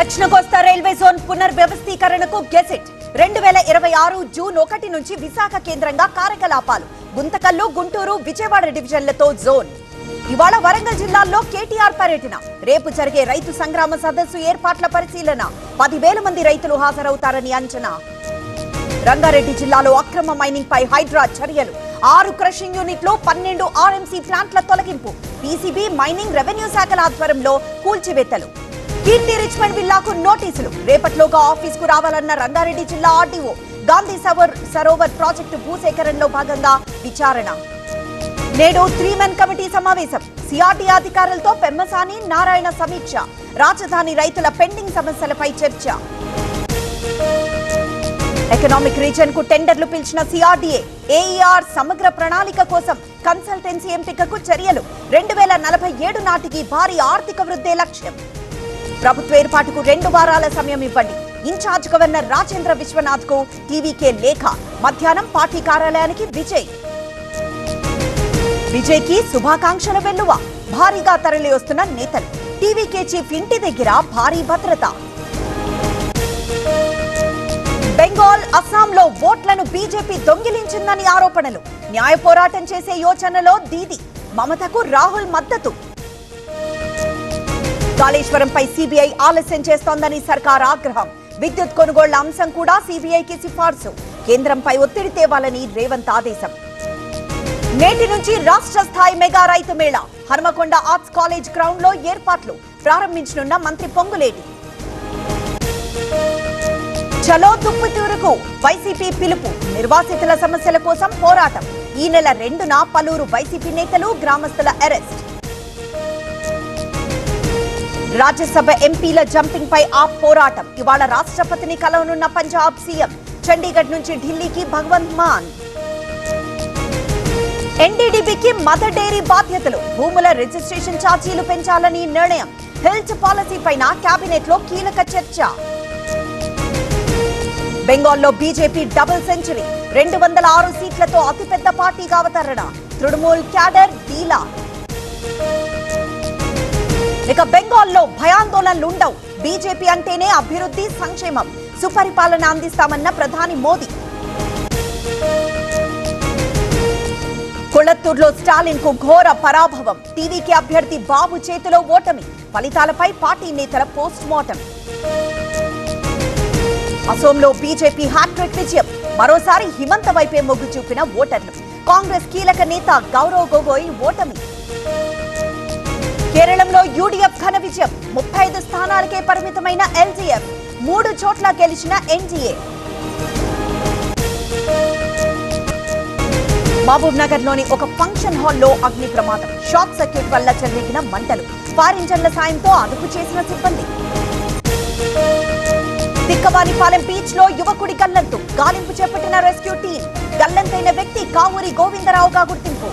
దక్షిణ కోస్తా railway zone పునర్వ్యవస్థీకరణకు gazette 2026 June 1 నుంచి విశాఖ కేంద్రంగా కార్యకలాపాలు. గుంతకల్లు, గుంటూరు, విజయవాడ డివిజన్లతో జోన్. ఇవాళ వరంగల్ జిల్లాలో కేటీఆర్ పర్యటన. రేపు జరిగే రైతు సంగ్రామ సదస్సు ఏర్పాట్ల పరిశీలన. 10,000 మంది రైతులు హాజరవుతారని అంచనా. రంగారెడ్డి జిల్లాలో అక్రమ మైనింగ్ పై హైడ్రా చర్యలు. 6 క్రషింగ్ యూనిట్లు, 12 ఆర్ఎంసీ ప్లాంట్ల తొలగింపు. పీసీబీ, మైనింగ్, రెవెన్యూ శాఖల ఆధ్వర్యంలో కూల్చివేతలు. కీర్తి రిచ్మండ్ విల్లాకు నోటీసులు. రేపట్లోగా ఆఫీసుకు రావాలన్న రంగారెడ్డి జిల్లా ఆర్డీఓ. గాంధీ సరోవర్ ప్రాజెక్టు భూసేకరణలో భాగంగా విచారణ. నేడు 3-మెన్ కమిటీ సమావేశం. సిఆర్డీ అధికారులతో పెమ్మసాని, నారాయణ సమీక్ష. రాజధాని రైతుల పెండింగ్ సమస్యలపై చర్చ. ఎకనామిక్ రీజన్ కు టెండర్లు పిలిచిన సిఆర్డీఏ. ఏఈఆర్ సమగ్ర ప్రణాళిక కోసం కన్సల్టెన్సీ ఎంపికకు చర్యలు. 2047 నాటికి భారీ ఆర్థిక వృద్ధి లక్ష్యం. ప్రభుత్వ ఏర్పాటుకు 2 వారాల సమయం ఇవ్వండి. ఇన్ఛార్జ్ గవర్నర్ రాజేంద్ర విశ్వనాథ్ కు టీవీకే లేఖ. మధ్యాహ్నం పార్టీ కార్యాలయానికి విజయ్ కి శుభాకాంక్షల వెల్లువ. భారీగా తరలి వస్తున్న నేతలు. టీవీకే చీఫ్ ఇంటి దగ్గర భారీ భద్రత. బెంగాల్, అస్సాంలో ఓట్లను బీజేపీ దొంగిలించిందని ఆరోపణలు. న్యాయ పోరాటం చేసే యోచనలో దీది. మమతకు రాహుల్ మద్దతు. కాళేశ్వరంపై సీబీఐ ఆలస్యం చేస్తోందని సర్కార్ ఆగ్రహం. విద్యుత్ కొనుగోళ్ల అంశం కూడా సీబీఐకి సిఫార్సు. కేంద్రంపై ఒత్తిడి తేవాలని రేవంత్ ఆదేశం. నేటి నుంచి రాష్ట్ర స్థాయి మెగా రైతు మేళా. హనుమకొండ ఆర్ట్స్ కాలేజ్ గ్రౌండ్ లో ఏర్పాట్లు. ప్రారంభించనున్న మంత్రి పొంగులేటి. చలో తుప్పుతూరుకు వైసీపీ పిలుపు. నిర్వాసితుల సమస్యల కోసం పోరాటం. ఈ నెల 2న పలువురు వైసీపీ నేతలు, గ్రామస్తుల అరెస్ట్. రాజ్యసభ ఎంపీల జంపింగ్ పై ఆప్ పోరాటం. ఇవాళ రాష్ట్రపతిని కలవనున్న పంజాబ్ సీఎం. చండీగఢ్ నుంచి ఢిల్లీకి భగవంత్ మాన్. ఎన్డీడీబీకి మదర్ డైరీ బాధ్యతలు. భూముల రిజిస్ట్రేషన్ ఛార్జీలు పెంచాలని నిర్ణయం. హెల్త్ పాలసీ పైన కేబినెట్ లో కీలక చర్చ. బెంగాల్లో బీజేపీ డబుల్ సెంచరీ. 206 సీట్లతో అతిపెద్ద పార్టీగా అవతరణ. తృణమూల్ క్యాడర్ డీలా. ఇక బెంగాల్లో భయాందోళనలుండవు. బీజేపీ అంటేనే అభివృద్ధి, సంక్షేమం. సుపరిపాలన అందిస్తామన్న ప్రధాని మోదీ. కొళత్తూరులో స్టాలిన్ కు ఘోర పరాభవం. టీవీకే అభ్యర్థి బాబు చేతిలో ఓటమి. ఫలితాలపై పార్టీ నేతల పోస్ట్ మార్టం. అసోంలో బీజేపీ హ్యాట్రిక్ విజయం. మరోసారి హిమంత వైపే మొగ్గు చూపిన ఓటర్లు. కాంగ్రెస్ కీలక నేత గౌరవ్ గొగోయ్ ఓటమి. కేరళంలో యూడీఎఫ్ ఘన విజయం. 35 స్థానాలకే పరిమితమైన ఎల్డీఎఫ్. 3 చోట్ల గెలిచిన ఎన్డీఏ. మహబూబ్ నగర్ లోని ఒక ఫంక్షన్ హాల్లో అగ్ని ప్రమాదం. షార్ట్ సర్క్యూట్ వల్ల చెలరేగిన మంటలు. ఫైర్ ఇంజన్ల సాయంతో అదుపు చేసిన సిబ్బంది. తిక్కవానిపాలెం బీచ్ లో యువకుడి గల్లంతు. గాలింపు చేపట్టిన రెస్క్యూ టీం. గల్లంతైన వ్యక్తి కావూరి గోవిందరావుగా గుర్తింపు.